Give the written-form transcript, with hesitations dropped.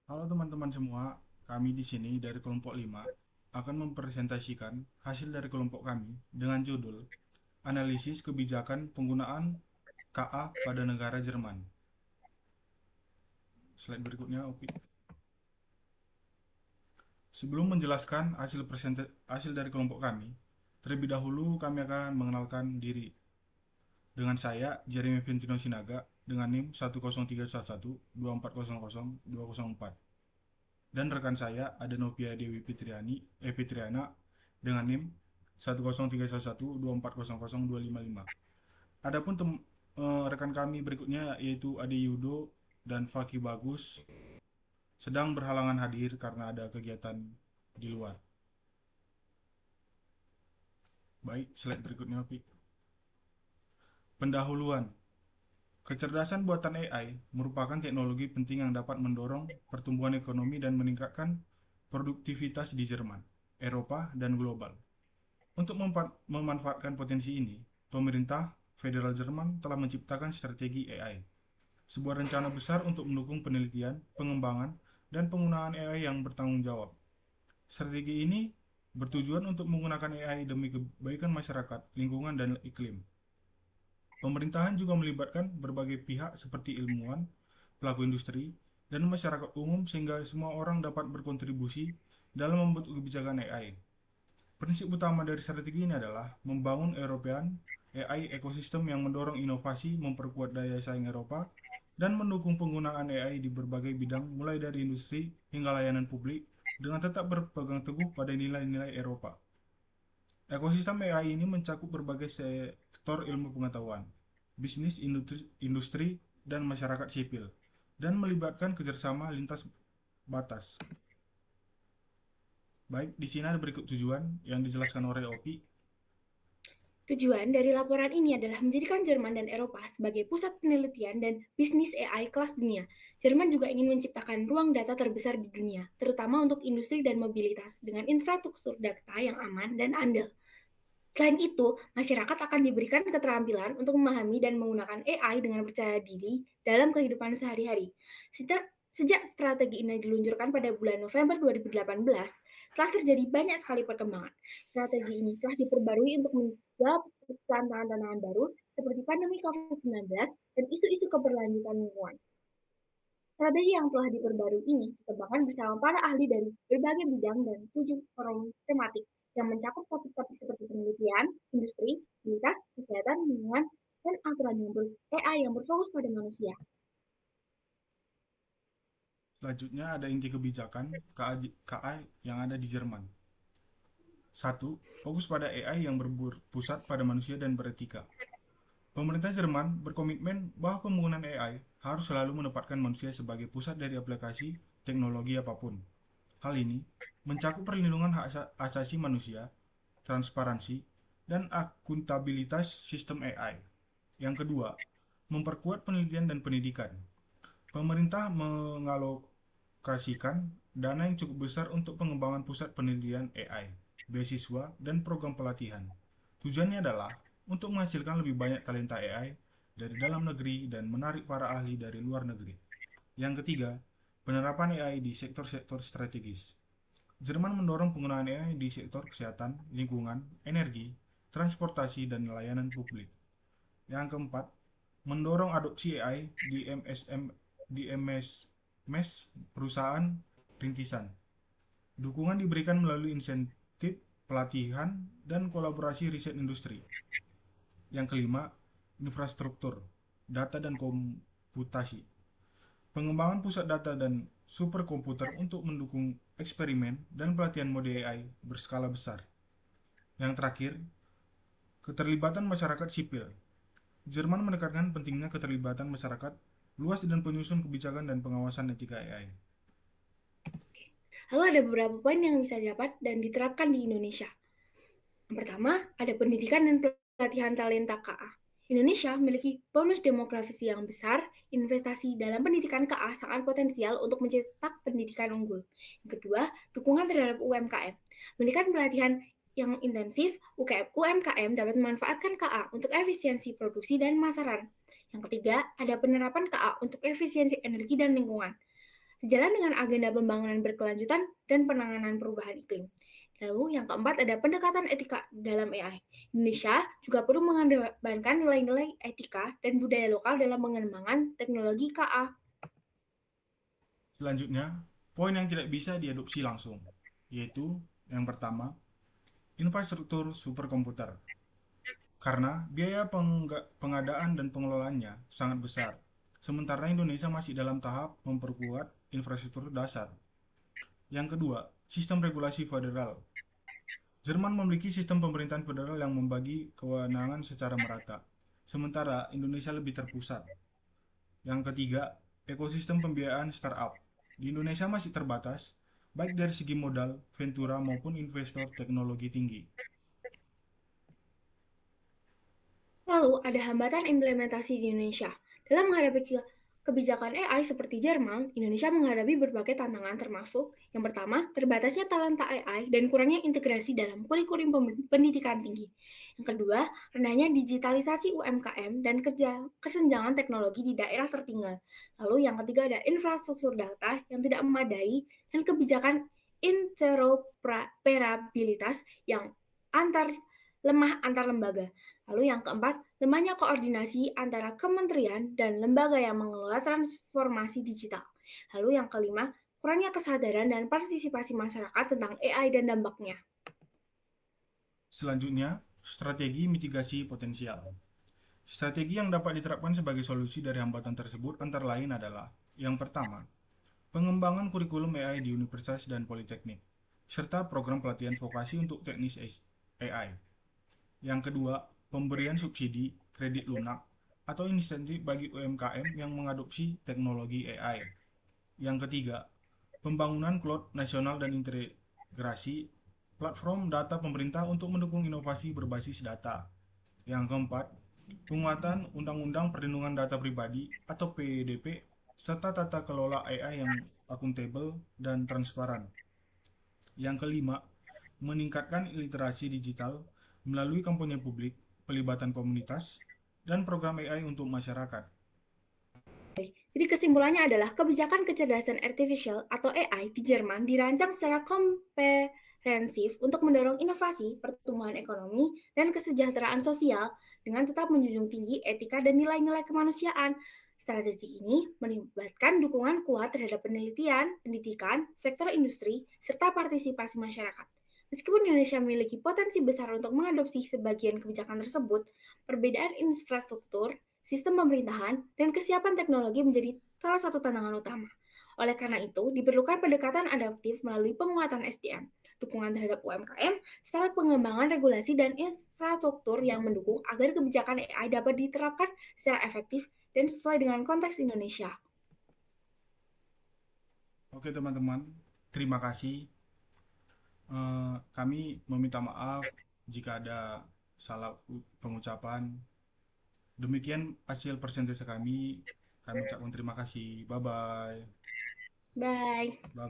Halo teman-teman semua, kami di sini dari kelompok 5 akan mempresentasikan hasil dari kelompok kami dengan judul Analisis Kebijakan Penggunaan KA pada Negara Jerman. Slide berikutnya, Opi. Sebelum menjelaskan hasil dari kelompok kami, terlebih dahulu kami akan mengenalkan diri. Dengan saya, Jeremy Ventino Sinaga, dengan NIM 10311-2400204. Dan rekan saya ada Novia Dewi Fitriana dengan NIM 10311-2400255. Adapun rekan kami berikutnya yaitu Ade Yudo dan Faki Bagus sedang berhalangan hadir karena ada kegiatan di luar. Baik, slide berikutnya, Pi. Pendahuluan. Kecerdasan buatan AI merupakan teknologi penting yang dapat mendorong pertumbuhan ekonomi dan meningkatkan produktivitas di Jerman, Eropa, dan global. Untuk memanfaatkan potensi ini, pemerintah federal Jerman telah menciptakan strategi AI, sebuah rencana besar untuk mendukung penelitian, pengembangan, dan penggunaan AI yang bertanggung jawab. Strategi ini bertujuan untuk menggunakan AI demi kebaikan masyarakat, lingkungan, dan iklim. Pemerintahan juga melibatkan berbagai pihak seperti ilmuwan, pelaku industri, dan masyarakat umum sehingga semua orang dapat berkontribusi dalam membuat kebijakan AI. Prinsip utama dari strategi ini adalah membangun European AI ekosistem yang mendorong inovasi, memperkuat daya saing Eropa, dan mendukung penggunaan AI di berbagai bidang mulai dari industri hingga layanan publik dengan tetap berpegang teguh pada nilai-nilai Eropa. Ekosistem AI ini mencakup berbagai sektor ilmu pengetahuan, bisnis, industri, dan masyarakat sipil, dan melibatkan kerjasama lintas batas. Baik, di sini ada berikut tujuan yang dijelaskan oleh Opi. Tujuan dari laporan ini adalah menjadikan Jerman dan Eropa sebagai pusat penelitian dan bisnis AI kelas dunia. Jerman juga ingin menciptakan ruang data terbesar di dunia, terutama untuk industri dan mobilitas, dengan infrastruktur data yang aman dan andal. Selain itu, masyarakat akan diberikan keterampilan untuk memahami dan menggunakan AI dengan percaya diri dalam kehidupan sehari-hari. Sejak strategi ini diluncurkan pada bulan November 2018, telah terjadi banyak sekali perkembangan. Strategi ini telah diperbarui untuk menjawab tantangan-tantangan baru seperti pandemi COVID-19 dan isu-isu keberlanjutan lingkungan. Strategi yang telah diperbarui ini dikembangkan bersama para ahli dari berbagai bidang dan 7 forum tematik yang mencakup topik-topik seperti penelitian, industri, mobilitas, kesehatan, lingkungan, dan aturan yang AI yang berfokus pada manusia. Selanjutnya ada inti kebijakan KA yang ada di Jerman. Satu, fokus pada AI yang berpusat pada manusia dan beretika. Pemerintah Jerman berkomitmen bahwa pembangunan AI harus selalu menempatkan manusia sebagai pusat dari aplikasi teknologi apapun. Hal ini mencakup perlindungan hak asasi manusia, transparansi, dan akuntabilitas sistem AI. Yang kedua, memperkuat penelitian dan pendidikan. Pemerintah mengalokasikan dana yang cukup besar untuk pengembangan pusat penelitian AI, beasiswa, dan program pelatihan. Tujuannya adalah untuk menghasilkan lebih banyak talenta AI dari dalam negeri dan menarik para ahli dari luar negeri. Yang ketiga, penerapan AI di sektor-sektor strategis. Jerman mendorong penggunaan AI di sektor kesehatan, lingkungan, energi, transportasi, dan layanan publik. Yang keempat, mendorong adopsi AI di MS perusahaan rintisan. Dukungan diberikan melalui insentif, pelatihan, dan kolaborasi riset industri. Yang kelima, infrastruktur, data dan komputasi. Pengembangan pusat data dan superkomputer untuk mendukung eksperimen dan pelatihan mode AI berskala besar. Yang terakhir, keterlibatan masyarakat sipil. Jerman menekankan pentingnya keterlibatan masyarakat luas dan penyusun kebijakan dan pengawasan etika AI. Lalu ada beberapa poin yang bisa didapat dan diterapkan di Indonesia. Yang pertama, ada pendidikan dan pelatihan talenta KA. Indonesia memiliki bonus demografi yang besar, investasi dalam pendidikan KA sangat potensial untuk mencetak pendidikan unggul. Yang kedua, dukungan terhadap UMKM. Memberikan pelatihan yang intensif, UMKM dapat memanfaatkan KA untuk efisiensi produksi dan pemasaran. Yang ketiga, ada penerapan KA untuk efisiensi energi dan lingkungan. sejalan dengan agenda pembangunan berkelanjutan dan penanganan perubahan iklim. Lalu yang keempat ada pendekatan etika dalam AI. Indonesia juga perlu mengedepankan nilai-nilai etika dan budaya lokal dalam pengembangan teknologi KA. Selanjutnya, poin yang tidak bisa diadopsi langsung, yaitu yang pertama, infrastruktur superkomputer. Karena biaya pengadaan dan pengelolaannya sangat besar. Sementara Indonesia masih dalam tahap memperkuat infrastruktur dasar. Yang kedua, sistem regulasi federal. Jerman memiliki sistem pemerintahan federal yang membagi kewenangan secara merata, sementara Indonesia lebih terpusat. Yang ketiga, ekosistem pembiayaan startup. Di Indonesia masih terbatas, baik dari segi modal, ventura maupun investor teknologi tinggi. Lalu ada hambatan implementasi di Indonesia. Dalam menghadapi kebijakan AI seperti Jerman, Indonesia menghadapi berbagai tantangan termasuk yang pertama, terbatasnya talenta AI dan kurangnya integrasi dalam kurikulum pendidikan tinggi. Yang kedua, rendahnya digitalisasi UMKM dan kesenjangan teknologi di daerah tertinggal. Lalu yang ketiga ada infrastruktur data yang tidak memadai dan kebijakan interoperabilitas yang lemah antar lembaga. Lalu yang keempat, lemahnya koordinasi antara kementerian dan lembaga yang mengelola transformasi digital. Lalu yang kelima, kurangnya kesadaran dan partisipasi masyarakat tentang AI dan dampaknya. Selanjutnya, strategi mitigasi potensial. Strategi yang dapat diterapkan sebagai solusi dari hambatan tersebut antara lain adalah: yang pertama, pengembangan kurikulum AI di universitas dan politeknik, serta program pelatihan vokasi untuk teknis AI. Yang kedua, pemberian subsidi, kredit lunak, atau insentif bagi UMKM yang mengadopsi teknologi AI. Yang ketiga, pembangunan cloud nasional dan integrasi platform data pemerintah untuk mendukung inovasi berbasis data. Yang keempat, penguatan Undang-Undang Perlindungan Data Pribadi atau PDP serta tata kelola AI yang akuntabel dan transparan. Yang kelima, meningkatkan literasi digital melalui kampanye publik, pelibatan komunitas, dan program AI untuk masyarakat. Jadi kesimpulannya adalah kebijakan kecerdasan artificial atau AI di Jerman dirancang secara komprehensif untuk mendorong inovasi, pertumbuhan ekonomi, dan kesejahteraan sosial dengan tetap menjunjung tinggi etika dan nilai-nilai kemanusiaan. Strategi ini melibatkan dukungan kuat terhadap penelitian, pendidikan, sektor industri, serta partisipasi masyarakat. Meskipun Indonesia memiliki potensi besar untuk mengadopsi sebagian kebijakan tersebut, perbedaan infrastruktur, sistem pemerintahan, dan kesiapan teknologi menjadi salah satu tantangan utama. Oleh karena itu, diperlukan pendekatan adaptif melalui penguatan SDM, dukungan terhadap UMKM, serta pengembangan regulasi dan infrastruktur yang mendukung agar kebijakan AI dapat diterapkan secara efektif dan sesuai dengan konteks Indonesia. Oke teman-teman, terima kasih. Kami meminta maaf jika ada salah pengucapan. Demikian hasil persentase kami. Kami ucapkan terima kasih. Bye-bye. Bye. Bye.